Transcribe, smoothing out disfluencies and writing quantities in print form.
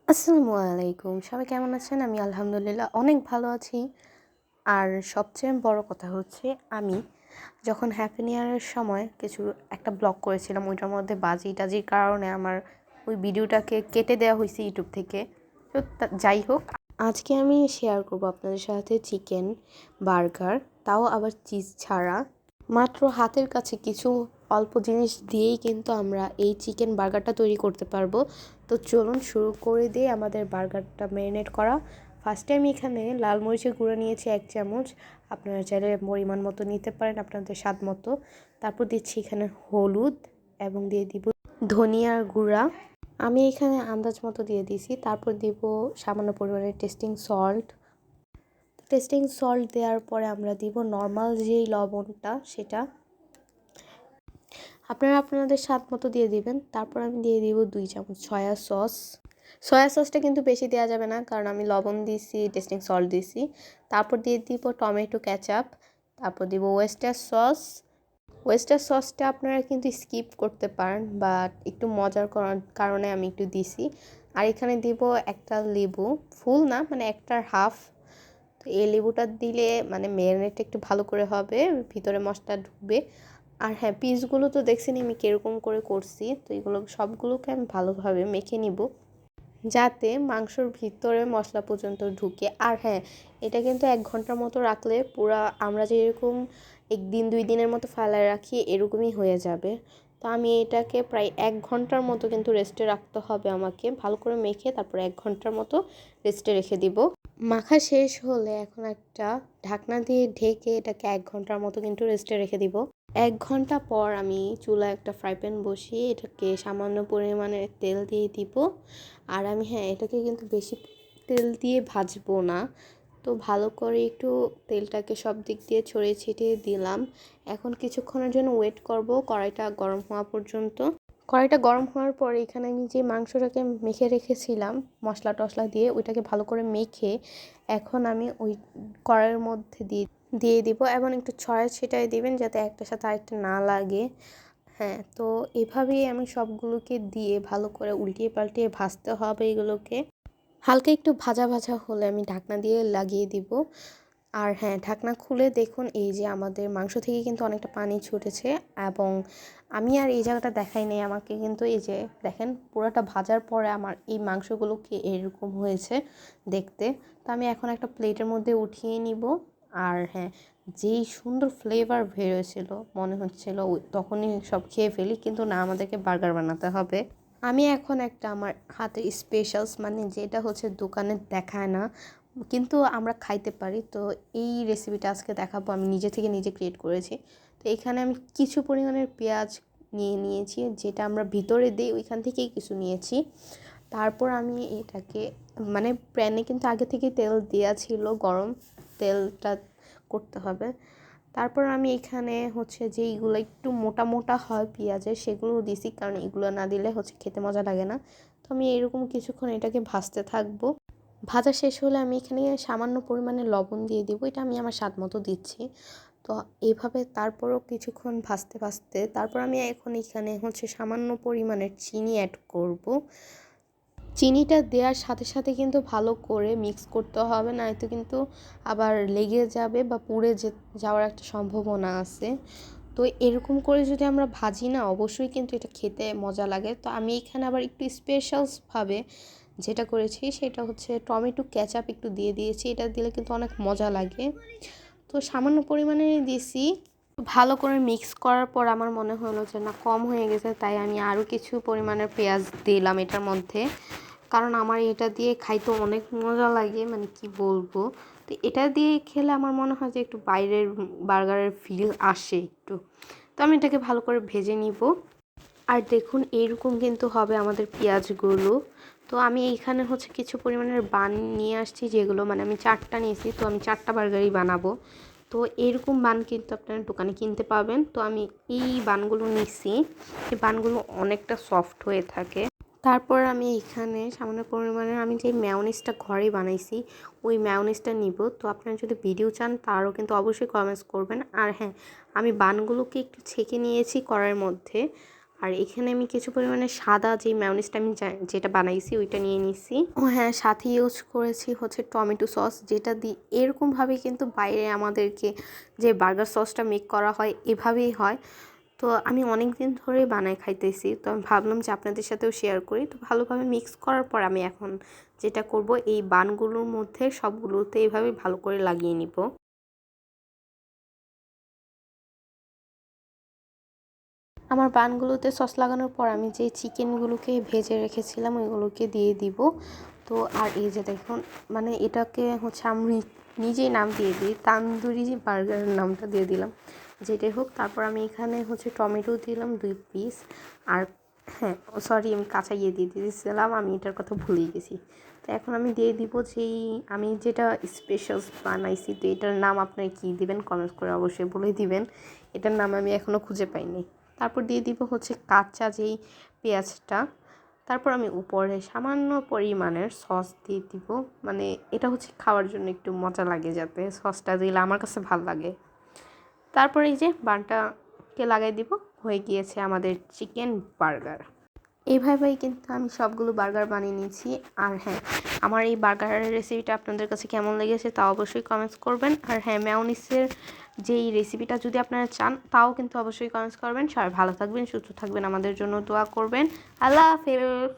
আসসালামু আলাইকুম। সবাই কেমন আছেন? আমি আলহামদুলিল্লাহ অনেক ভালো আছি। আর সবচেয়ে বড় কথা হচ্ছে আমি যখন হ্যাপি নিউ ইয়ারের সময় একটা ব্লগ করেছিলাম, ওইটার মধ্যে বাজি-টাজির কারণে আমার ওই ভিডিওটাকে কেটে দেওয়া হইছে ইউটিউব থেকে। তো যাই হোক, আজকে আমি শেয়ার করব আপনাদের সাথে চিকেন বার্গার, তাও আবার চিজ ছাড়া। মাত্র হাতের কাছে কিছু অল্প জিনিস দিয়েই কিন্তু আমরা এই চিকেন বার্গারটা তৈরি করতে পারবো। তো চলুন শুরু করে দিয়ে আমাদের বার্গারটা ম্যারিনেট করা। ফার্স্টে আমি এখানে লাল মরিচের গুঁড়ো নিয়েছি 1 চামচ। আপনারা চাইলে পরিমাণ মতো নিতে পারেন, আপনাদের স্বাদ মতো। তারপর দিচ্ছি এখানে হলুদ এবং দিয়ে দিব ধনিয়ার গুঁড়া। আমি এখানে আন্দাজ মতো দিয়ে দিয়েছি। তারপর দিব সামান্য পরিমাণে টেস্টিং সল্ট দেওয়ার পরে আমরা দিব নর্মাল যেই লবণটা, সেটা আপনারা আপনাদের স্বাদ মতো দিয়ে দিবেন। তারপর আমি দিয়ে দিব 2 চামচ সয়া সসটা কিন্তু বেশি দেওয়া যাবে না, কারণ আমি লবণ দিয়েছি, টেস্টিং সল্ট দিয়েছি। তারপর দিয়ে দিব টমেটো কেচাপ। তারপর দিব ওয়েস্টার সসটা আপনারা কিন্তু স্কিপ করতে পারেন, বাট একটু মজার করার কারণে আমি একটু দিছি। আর এখানে দিব একটা লেবু, ফুল না মানে একটার হাফ। তো এই লেবুটা দিলে মানে ম্যারিনেটটা একটু ভালো করে হবে, ভিতরে মশলা ঢুকবে। আর হ্যাঁ, পিসগুলো তো দেখছেনই আমি কীরকম করে করছি। তো এগুলো সবগুলোকে আমি ভালোভাবে মেখে নিব, যাতে মাংসর ভিতরে মশলা পর্যন্ত ঢুকে। আর হ্যাঁ, এটা কিন্তু 1 ঘন্টার মতো রাখলে পুরা আমরা যেরকম 1 দিন 2 দিনের মতো ফেলায় রাখি এরকমই হয়ে যাবে। তো আমি এটাকে প্রায় 1 ঘন্টার মতো কিন্তু রেস্টে রাখতে হবে আমাকে, ভালো করে মেখে তারপর 1 ঘন্টার মতো রেস্টে রেখে দিব। মাখা শেষ হলে এখন একটা ঢাকনা দিয়ে ঢেকে এটাকে 1 ঘন্টার মতো কিন্তু রেস্টে রেখে দিব। 1 ঘন্টা পর আমি চুলায় একটা ফ্রাই প্যান বসিয়ে এটাকে সামান্য পরিমাণে তেল দিয়ে দিব। আর আমি হ্যাঁ, এটাকে কিন্তু বেশি তেল দিয়ে ভাজবো না। তো ভালো করে একটু তেলটাকে সব দিক দিয়ে ছড়িয়ে ছিটিয়ে দিলাম। এখন কিছুক্ষণের জন্য ওয়েট করব কড়াইটা গরম হওয়া পর্যন্ত। কড়াইটা গরম হওয়ার পরে এখানে আমি যে মাংসটাকে মেখে রেখেছিলাম মশলা টশলা দিয়ে, ওইটাকে ভালো করে মেখে এখন আমি ওই কড়াইয়ের মধ্যে দিয়ে দিব এবং একটু ছড়াই ছিটাই দিবেন যাতে একটার সাথে আরেকটা না লাগে। হ্যাঁ, তো এভাবেই আমি সবগুলোকে দিয়ে ভালো করে উল্টিয়ে পাল্টিয়ে ভাজতে হবে এগুলোকে। হালকা একটু ভাজা ভাজা হলে আমি ঢাকনা দিয়ে লাগিয়ে দিব। আর হ্যাঁ, ঢাকনা খুলে দেখুন এই যে আমাদের মাংস থেকে কিন্তু অনেকটা পানি ছুটেছে। এবং আমি আর এই জায়গাটা দেখাই নাই, আমাকে কিন্তু এই যে দেখেন পুরোটা ভাজার পরে আমার এই মাংসগুলোকে এরকম হয়েছে দেখতে। তো আমি এখন একটা প্লেটের মধ্যে উঠিয়ে নিব। আর হ্যাঁ, যেই সুন্দর ফ্লেভার বেরোয়েছিল মনে হচ্ছিল তখনই সব খেয়ে ফেলি, কিন্তু না, আমাদেরকে বার্গার বানাতে হবে। আমি এখন একটা আমার হাতের স্পেশালস, মানে যেটা হচ্ছে দোকানে দেখায় না কিন্তু আমরা খাইতে পারি, তো এই রেসিপিটা আজকে দেখাবো। আমি নিজে থেকে নিজে ক্রিয়েট করেছি। তো এখানে আমি কিছু পরিমাণের পেঁয়াজ নিয়েছি, যেটা আমরা ভিতরে দিই ওইখান থেকেই কিছু নিয়েছি। তারপর আমি এটাকে মানে প্যানে কিন্তু আগে থেকে তেল দেওয়া ছিল, গরম তেলটা করতে হবে। তারপর আমি এখানে হচ্ছে যে এইগুলো একটু মোটা মোটা হয় পেঁয়াজের, সেগুলোও দিছি, কারণ এগুলো না দিলে হচ্ছে খেতে মজা লাগে না। তো আমি এরকম কিছুক্ষণ এটাকে ভাজতে থাকবো। ভাজা শেষ হলে আমি এখানে সামান্য পরিমাণে লবণ দিয়ে দিব, এটা আমি আমার স্বাদ মতো দিচ্ছি। তো এইভাবে তারপরও কিছুক্ষণ ভাজতে ভাজতে তারপর আমি এখন এখানে হচ্ছে সামান্য পরিমাণের চিনি অ্যাড করব। চিনিটা দেওয়ার সাথে সাথে কিন্তু ভালো করে মিক্স করতে হবে, নয়তো কিন্তু আবার লেগে যাবে বা পুড়ে যাওয়ার একটা সম্ভাবনা আছে। তো এরকম করে যদি আমরা ভাজি না, অবশ্যই কিন্তু এটা খেতে মজা লাগে। তো আমি এখানে আবার একটু স্পেশালসভাবে যেটা করেছি সেটা হচ্ছে টমেটো কেচাপ একটু দিয়ে দিয়েছি, এটা দিলে কিন্তু অনেক মজা লাগে। তো সামান্য পরিমাণে দিয়েছি। ভালো করে মিক্স করার পর আমার মনে হলো যে না, কম হয়ে গেছে, তাই আমি আরও কিছু পরিমাণের পেঁয়াজ দিলাম এটার মধ্যে, কারণ আমার এটা দিয়ে খাইতে অনেক মজা লাগে, মানে কি বলবো। তো এটা দিয়ে খেলে আমার মনে হয় যে একটু বাইরের বার্গারের ফিল আসে একটু। তো আমি এটাকে ভালো করে ভেজে নিব। আর দেখুন এইরকম কিন্তু হবে আমাদের পেঁয়াজগুলো। তো আমি এইখানে হচ্ছে কিছু পরিমাণের বান নিয়ে আসছি, যেগুলো মানে আমি 4টা নিয়েছি, তো আমি 4টা বার্গারই বানাবো। তো এরকম বান কিন্তু আপনারা দোকানে কিনতে পাবেন। তো আমি এই বানগুলো নিচ্ছি, এই বানগুলো অনেকটা সফট হয়ে থাকে। তারপর আমি এখানে সামান্য পরিমাণে আমি যে ম্যায়োনিজটা ঘরেই বানাইছি ওই ম্যায়োনিজটা নিব। তো আপনারা যদি ভিডিও চান তারও কিন্তু অবশ্যই কমেন্টস করবেন। আর হ্যাঁ, আমি বানগুলোকে একটু ছেঁকে নিয়েছি কড়াইয়ের মধ্যে। আর এখানে আমি কিছু পরিমাণে সাদা যে ম্যায়োনিজটা আমি যেটা বানাইছি ওইটা নিয়ে নিছি। ও হ্যাঁ, সাথে ইউজ করেছি হচ্ছে টমেটো সস, যেটা দিয়ে এরকমভাবে কিন্তু বাইরে আমাদেরকে যে বার্গার সসটা মেক করা হয় এভাবেই হয়। তো আমি অনেক দিন ধরেই বানায় খাইতেছি, তো আমি ভাবলাম যে আপনাদের সাথেও শেয়ার করি। তো ভালোভাবে মিক্স করার পর আমি এখন যেটা করব, এই বানগুলোর মধ্যে সবগুলোতে এভাবে ভালো করে লাগিয়ে নিব। আমার বানগুলোতে সস লাগানোর পর আমি যে চিকেনগুলোকে ভেজে রেখেছিলাম ওইগুলোকে দিয়ে দিব। তো আর এই যে দেখুন, মানে এটাকে হচ্ছে আমি নিজেই নাম দিয়ে দিই, তান্দুরি বার্গারের নামটা দিয়ে দিলাম। যেটাই হোক, তারপর আমি এখানে হচ্ছে টমেটো দিলাম 2 পিস। আর হ্যাঁ, সরি, আমি কাঁচা দিয়ে দিয়েছিলাম, আমি এটার কথা ভুলেই গেছি। তো এখন আমি দিয়ে দিব যেই আমি যেটা স্পেশাল বানাইছি। তো এটার নাম আপনারা কী দিবেন কমেন্টস করে অবশ্যই বলে দিবেন, এটার নাম আমি এখনও খুঁজে পাইনি। তারপর দিয়ে দিব হচ্ছে কাঁচা যেই পেঁয়াজটা। তারপর আমি উপরে সামান্য পরিমাণের সস দিয়ে দিব, মানে এটা হচ্ছে খাওয়ার জন্য একটু মজা লাগে, যাতে সসটা দিলে আমার কাছে ভালো লাগে। তারপর এই যে বানটাকে লাগাই দিব, হয়ে গিয়েছে আমাদের চিকেন বার্গার। এইভাবেই কিন্তু আমি সবগুলো বার্গার বানিয়ে নিয়েছি। আর হ্যাঁ, আমার এই বার্গারের রেসিপিটা আপনাদের কাছে কেমন লেগেছে তা অবশ্যই কমেন্টস করবেন। আর হ্যাঁ, মেয়োনিজের যেই রেসিপিটা যদি আপনারা চান তাও কিন্তু অবশ্যই কমেন্টস করবেন। সবাই ভালো থাকবেন, সুস্থ থাকবেন, আমাদের জন্য দোয়া করবেন। আল্লাহ হাফেজ।